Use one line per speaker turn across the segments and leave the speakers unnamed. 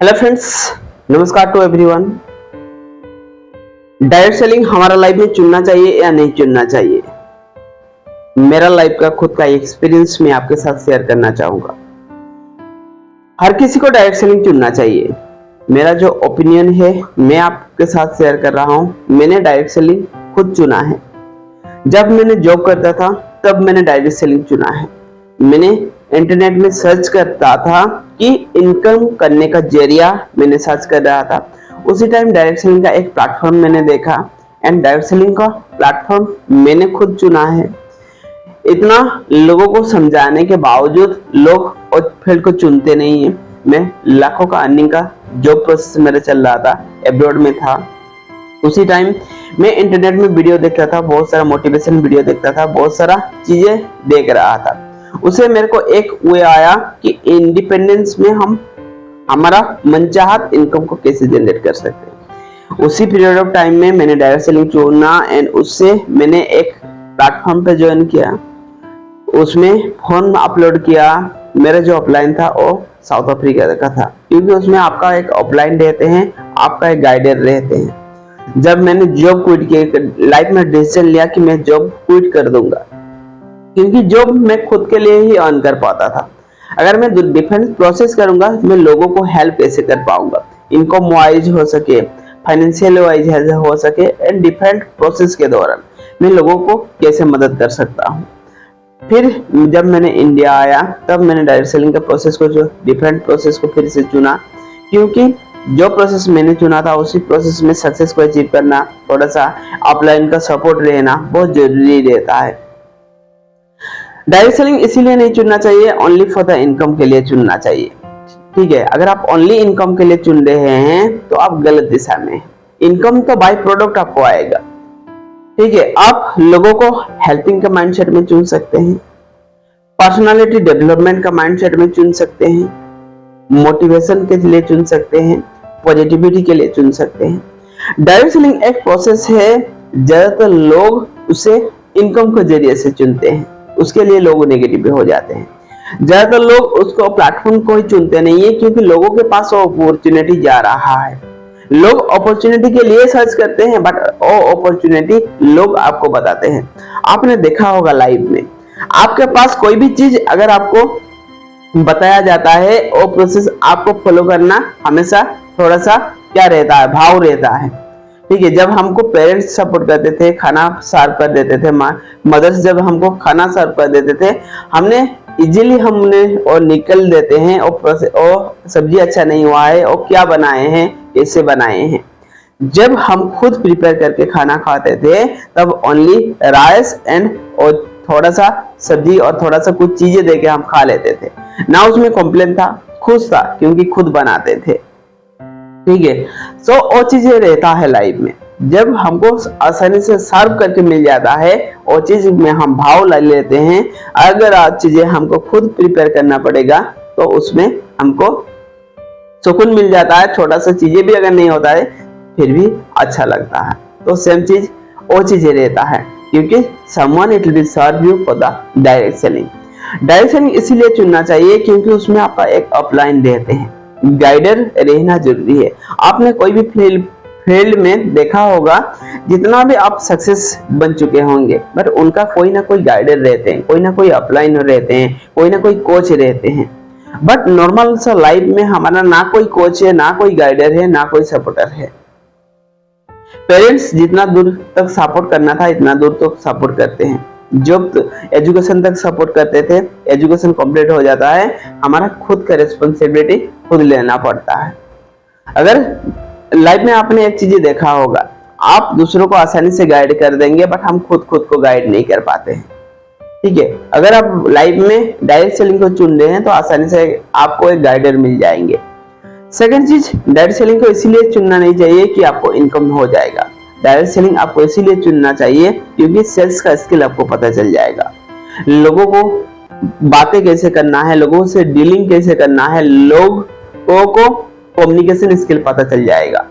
Hello friends, नमस्कार to everyone. Direct selling हमारा life में चुनना चाहिए या नहीं चुनना चाहिए, मेरा लाइफ का खुद का एक्सपीरियंस मैं आपके साथ शेयर करना चाहूंगा। हर किसी को डायरेक्ट सेलिंग चुनना चाहिए। मेरा जो ओपिनियन है मैं आपके साथ शेयर कर रहा हूं। मैंने डायरेक्ट सेलिंग खुद चुना है। जब मैंने जॉब करता था तब मैंने डायरेक्ट सेलिंग चुना है। मैंने इंटरनेट में सर्च करता था कि इनकम करने का जरिया मैंने सर्च कर रहा था। उसी टाइम डायरेक्ट सेलिंग का एक प्लेटफॉर्म मैंने देखा एंड डायरेक्ट सेलिंग का प्लेटफॉर्म मैंने खुद चुना है। इतना लोगों को समझाने के बावजूद लोग उस फील्ड को चुनते नहीं है। मैं लाखों का अर्निंग का जॉब प्रोसेस मेरा चल रहा था, अब्रॉड में था। उसी टाइम मैं इंटरनेट में वीडियो देखता था, बहुत सारा मोटिवेशन वीडियो देखता था, बहुत सारा चीजें देख रहा था। उसे मेरे को एक वे आया कि इंडिपेंडेंस में हम हमारा मनचाहत इनकम को कैसे जनरेट कर सकते हैं। उसी पीरियड ऑफ टाइम में मैंने डायरेक्ट सेलिंग चुना एंड उससे मैंने एक प्लेटफॉर्म पे ज्वाइन किया। उसमें फॉर्म अपलोड किया। मेरा जो ऑफलाइन था वो साउथ अफ्रीका का था, क्योंकि उसमें आपका एक ऑफलाइन रहते हैं, आपका एक गाइडर रहते हैं। जब मैंने जॉब क्विट किया, लाइफ में डिसीजन लिया कि मैं जॉब क्विट कर दूंगा, क्योंकि जॉब मैं खुद के लिए ही अर्न कर पाता था। अगर मैं डिफरेंट प्रोसेस करूंगा मैं लोगों को हेल्प कैसे कर पाऊंगा, इनकम वाइज हो सके, फाइनेंशियल वाइज हो सके एंड डिफरेंट प्रोसेस के दौरान मैं लोगों को कैसे मदद कर सकता हूँ। फिर जब मैंने इंडिया आया तब मैंने डायरेक्ट सेलिंग के प्रोसेस को, जो डिफरेंट प्रोसेस को फिर से चुना, क्योंकि जो प्रोसेस मैंने चुना था उसी प्रोसेस में सक्सेस को अचीव करना, थोड़ा सा ऑफलाइन का सपोर्ट रहना बहुत जरूरी रहता है। डायरेक्ट सेलिंग इसीलिए नहीं चुनना चाहिए, ओनली फॉर द इनकम के लिए चुनना चाहिए। ठीक है, अगर आप ओनली इनकम के लिए चुन रहे हैं तो आप गलत दिशा में हैं। इनकम तो बाय प्रोडक्ट आपको आएगा। ठीक है, आप लोगों को हेल्पिंग का माइंडसेट में चुन सकते हैं, पर्सनालिटी डेवलपमेंट का माइंडसेट में चुन सकते हैं, मोटिवेशन के लिए चुन सकते हैं, पॉजिटिविटी के लिए चुन सकते हैं। डायरेक्ट सेलिंग एक प्रोसेस है, ज्यादातर लोग उसे इनकम के जरिए से चुनते हैं, उसके लिए लोग नेगेटिव हो जाते हैं। ज्यादातर लोग उसको प्लेटफॉर्म को ही चुनते नहीं है, क्योंकि लोगों के पास वो अपॉर्चुनिटी जा रहा है। लोग अपॉर्चुनिटी के लिए सर्च करते हैं, बट वो अपॉर्चुनिटी लोग आपको बताते हैं। आपने देखा होगा लाइव में, आपके पास कोई भी चीज अगर आपको बताया जाता है, वो प्रोसेस आपको फॉलो करना हमेशा थोड़ा सा क्या रहता है, भाव रहता है। ठीक है, जब हमको पेरेंट्स सपोर्ट करते थे, खाना सर्व कर देते थे, मदर्स जब हमको खाना सर्व कर देते थे, हमने इजीली हमने और निकल देते हैं और सब्जी अच्छा नहीं हुआ है और क्या बनाए हैं, कैसे बनाए हैं। जब हम खुद प्रिपेयर करके खाना खाते थे तब ओनली राइस एंड और थोड़ा सा सब्जी और थोड़ा सा कुछ चीजें देके हम खा लेते थे ना, उसमें कंप्लेन था, खुश था क्योंकि खुद बनाते थे। ठीक है, सो वो चीजें रहता है लाइफ में। जब हमको आसानी से सर्व करके मिल जाता है वो चीज में हम भाव ला लेते हैं। अगर आज चीजें हमको खुद प्रिपेयर करना पड़ेगा तो उसमें हमको सुकून मिल जाता है। छोटा सा चीजें भी अगर नहीं होता है फिर भी अच्छा लगता है। तो सेम चीज वो चीजें रहता है, क्योंकि someone it will serve you for the direct selling. Direct selling इसीलिए चुनना चाहिए क्योंकि उसमें आपका एक अपलाइन रहते हैं, गाइडर रहना जरूरी है। आपने कोई भी फील्ड में देखा होगा, जितना भी आप सक्सेस बन चुके होंगे, बट उनका कोई ना कोई गाइडर रहते हैं, कोई ना कोई अपलाइन रहते हैं, कोई ना कोई कोच रहते हैं। बट नॉर्मल सा लाइफ में हमारा ना कोई कोच है, ना कोई गाइडर है, ना कोई सपोर्टर है। पेरेंट्स जितना दूर तक सपोर्ट करना था इतना दूर तक सपोर्ट करते हैं। जब एजुकेशन तक सपोर्ट करते थे, एजुकेशन कंप्लीट हो जाता है, हमारा खुद का रिस्पॉन्सिबिलिटी खुद लेना पड़ता है। अगर लाइफ में आपने एक चीज देखा होगा, आप दूसरों को आसानी से गाइड कर देंगे, बट हम खुद को गाइड नहीं कर पाते हैं। ठीक है, अगर आप लाइफ में डायरेक्ट सेलिंग को चुन रहे हैं तो आसानी से आपको एक गाइडर मिल जाएंगे। सेकंड चीज, डायरेक्ट सेलिंग को इसीलिए चुनना नहीं चाहिए कि आपको इनकम हो जाएगा। डायरेक्ट सेलिंग आपको इसीलिए चुनना चाहिए क्योंकि सेल्स का स्किल आपको पता चल जाएगा। लोगों को बातें कैसे करना है, लोगों से डीलिंग कैसे करना है, लोगों को कम्युनिकेशन स्किल पता चल जाएगा,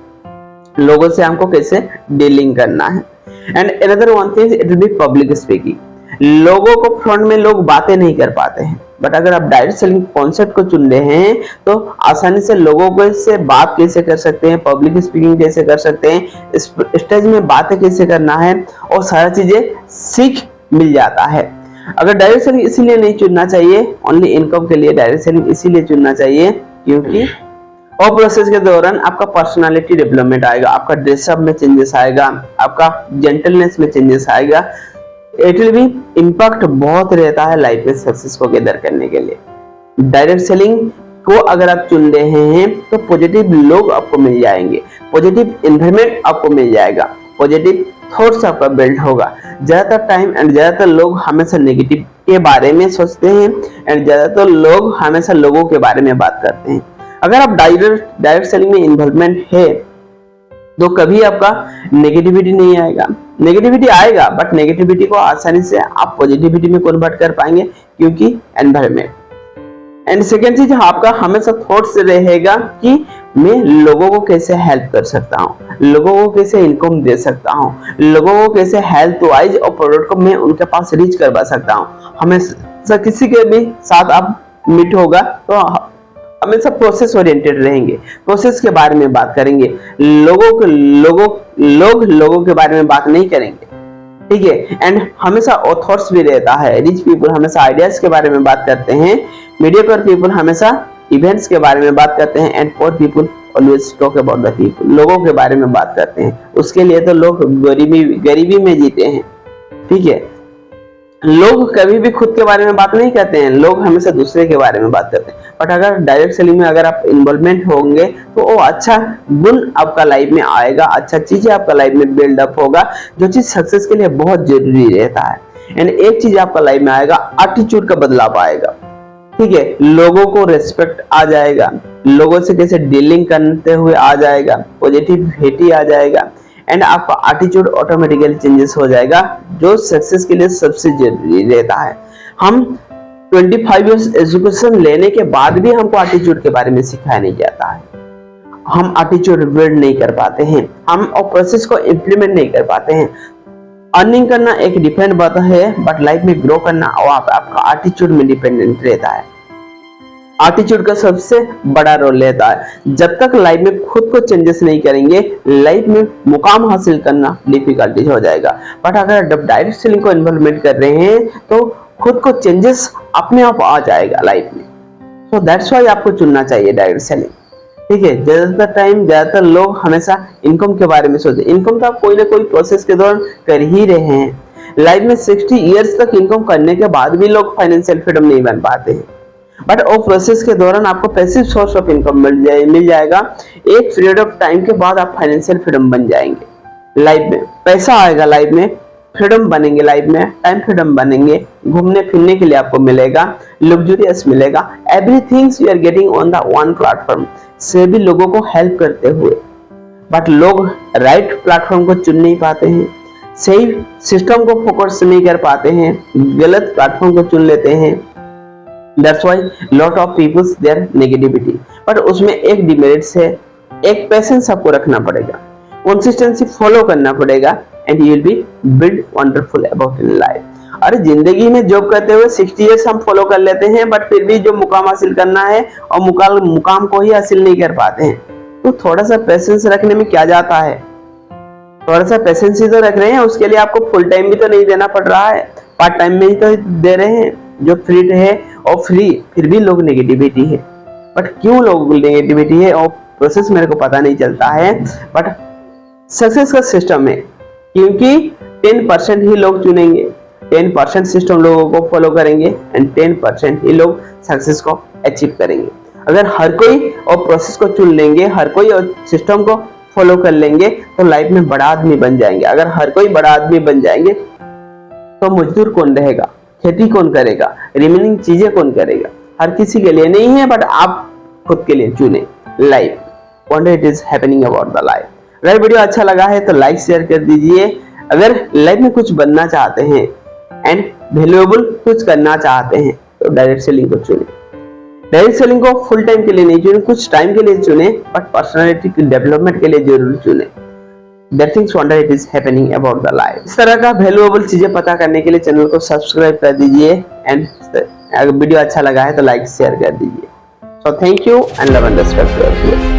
लोगों से हमको कैसे डीलिंग करना है। And another one thing, it will be public speaking. लोगों को फ्रंट में लोग बातें नहीं कर पाते हैं, बट अगर आप डायरेक्ट सेलिंग कॉन्सेप्ट को चुन रहे हैं तो आसानी से लोगों को से बात कैसे कर सकते हैं, पब्लिक स्पीकिंग कैसे कर सकते हैं, स्टेज में बातें कैसे करना है, और सारा चीजें सीख मिल जाता है। अगर डायरेक्ट सेलिंग इसीलिए नहीं चुनना चाहिए, ओनली इनकम के लिए डायरेक्ट सेलिंग इसीलिए चुनना चाहिए क्योंकि और प्रोसेस के दौरान आपका पर्सनालिटी डेवलपमेंट आएगा, आपका ड्रेसअप में चेंजेस आएगा, आपका जेंटलनेस में चेंजेस आएगा। इट विल बी इम्पैक्ट बहुत रहता है लाइफ में सक्सेस को गैदर करने के लिए। डायरेक्ट सेलिंग को अगर आप चुन रहे हैं तो पॉजिटिव लोग आपको मिल जाएंगे, पॉजिटिव एनवायरनमेंट आपको मिल जाएगा, पॉजिटिव थॉट्स आपका बिल्ड होगा। ज्यादातर टाइम एंड ज्यादातर लोग हमेशा नेगेटिव के बारे में सोचते हैं एंड ज्यादातर लोग हमेशा लोगों के बारे में बात करते हैं। अगर आप डायरेक्ट सेलिंग में इन्वॉल्वमेंट है तो कभी आपका नेगेटिविटी नहीं आएगा, नेगेटिविटी आएगा बट नेगेटिविटी को आसानी से आप पॉजिटिविटी में कन्वर्ट कर पाएंगे क्योंकि एनवायरनमेंट। एंड सेकेंड चीज, आपका हमेशा थॉट्स रहेगा कि मैं लोगों को कैसे हेल्प कर सकता हूँ, लोगों को कैसे इनकम दे सकता हूँ, लोगों को कैसे हेल्थ वाइज और प्रोडक्ट को मैं उनके पास रीच करवा सकता हूँ। हमेशा किसी के भी साथ आप मीट होगा तो हमेशा प्रोसेस ओरिएंटेड रहेंगे, प्रोसेस के बारे में बात करेंगे, लोगों के बारे में बात नहीं करेंगे, ठीक है। एंड हमेशा ऑथर्स भी रहता है, रिच पीपल हमेशा आइडियाज के बारे में बात करते हैं, मीडियोकर पीपल हमेशा इवेंट्स के बारे में बात करते हैं, and poor people always talk about the people, लोगों के बारे में बात करते हैं। उसके लिए तो लोग गरीबी में जीते हैं, ठीक है। लोग कभी भी खुद के बारे में बात नहीं करते हैं, लोग हमेशा दूसरे के बारे में बात करते हैं। बट अगर डायरेक्ट सेलिंग में अगर आप इन्वॉल्वमेंट होंगे तो वो अच्छा गुण आपका लाइफ में आएगा, अच्छा चीजें आपका लाइफ में बिल्ड अप होगा, जो चीज सक्सेस के लिए बहुत जरूरी रहता है। एंड एक चीज आपका लाइफ में आएगा, एटीट्यूड का बदलाव आएगा, ठीक है। लोगों को रेस्पेक्ट आ जाएगा, लोगों से कैसे डीलिंग करते हुए आ जाएगा, पॉजिटिविटी आ जाएगा, एंड आपका एटीट्यूड ऑटोमेटिकली चेंजेस हो जाएगा, जो सक्सेस के लिए सबसे जरूरी रहता है। हम 25 इयर्स एजुकेशन लेने के बाद भी हमको एटीट्यूड के बारे में सिखाया नहीं जाता है, हम एटीट्यूड बिल्ड नहीं कर पाते हैं, हम और प्रोसेस को इंप्लीमेंट नहीं कर पाते हैं। अर्निंग करना एक डिपेंड बात है, बट लाइफ में ग्रो करना और आपका एटीट्यूड में डिपेंडेंट रहता है। एटीट्यूड का सबसे बड़ा रोल रहता है। जब तक लाइफ में खुद को चेंजेस नहीं करेंगे, लाइफ में मुकाम हासिल करना डिफिकल्टी हो जाएगा। बट अगर डायरेक्ट सेलिंग को इन्वॉल्वमेंट कर रहे हैं तो खुद को चेंजेस अपने आप आ जाएगा लाइफ में। सो दैट्स व्हाई आपको चुनना चाहिए डायरेक्ट सेलिंग, ठीक है। ज्यादातर लोग हमेशा इनकम के बारे में सोचते हैं। इनकम तो आप कोई ना कोई प्रोसेस के दौरान कर ही रहे हैं। लाइफ में 60 इयर्स तक इनकम करने के बाद भी लोग फाइनेंशियल फ्रीडम नहीं बन पाते हैं, बट वो प्रोसेस के दौरान आपको पैसिव सोर्स ऑफ इनकम मिल जाएगा। एक पीरियड ऑफ टाइम के बाद आप फाइनेंशियल फ्रीडम बन जाएंगे। लाइफ में पैसा आएगा, लाइफ में फ्रीडम बनेंगे, लाइफ में टाइम फ्रीडम बनेंगे, घूमने फिरने के लिए आपको मिलेगा, लग्जरियस मिलेगा। Everything you are getting on the one platform, से भी लोगों को हेल्प करते हुए। बट लोग राइट प्लेटफॉर्म को चुन नहीं पाते हैं, सही सिस्टम को फोकस नहीं कर पाते हैं, गलत प्लेटफॉर्म को चुन लेते हैं। That's why lot of people their negativity, but उसमें एक डिमेरिट्स है, एक पेशेंस आपको रखना पड़ेगा, कंसिस्टेंसी फॉलो करना पड़ेगा, and you will be build wonderful about in life. अरे जिंदगी में जॉब करते हुए 60 इयर्स हम फॉलो कर लेते हैं, बट फिर भी जो मुकाम हासिल करना है और मुकाम को ही हासिल नहीं कर पाते हैं। तो थोड़ा सा पेशेंस रखने में क्या जाता है, थोड़ा सा पेशेंस ही तो रख रहे हैं। उसके लिए आपको फुल टाइम भी तो नहीं देना पड़ रहा है, पार्ट टाइम में ही तो दे रहे हैं जो फ्री है। और फिर भी लोग नेगेटिविटी है, बट क्यों लोग नेगेटिविटी है और प्रोसेस मेरे को पता नहीं चलता है। बट सक्सेस का सिस्टम है, क्योंकि 10% ही लोग चुनेंगे, 10% सिस्टम लोगों को फॉलो करेंगे, एंड 10% ही लोग सक्सेस को अचीव करेंगे। अगर हर कोई और प्रोसेस को चुन लेंगे, हर कोई और सिस्टम को फॉलो कर लेंगे तो लाइफ में बड़ा आदमी बन जाएंगे। अगर हर कोई बड़ा आदमी बन जाएंगे तो मजदूर कौन रहेगा, खेती कौन करेगा, रिमेनिंग चीजें कौन करेगा। हर किसी के लिए नहीं है, बट आप खुद के लिए चुने life, what it is happening about the life. अगर वीडियो अच्छा लगा है तो लाइक शेयर कर दीजिए। अगर लाइफ में कुछ बनना चाहते हैं एंड वैल्यूएबल कुछ करना चाहते हैं तो डायरेक्ट सेलिंग को चुने। डायरेक्ट सेलिंग को फुल टाइम के लिए नहीं चुने, कुछ टाइम के लिए चुने, बट पर्सनालिटी डेवलपमेंट के लिए जरूर चुने। There things wonder it is happening about the life. इस तरह का वैल्यूएबल चीजें पता करने के लिए चैनल को सब्सक्राइब कर दीजिए एंड अगर वीडियो अच्छा लगा है तो लाइक शेयर कर दीजिए। So thank you and love and respect to everyone.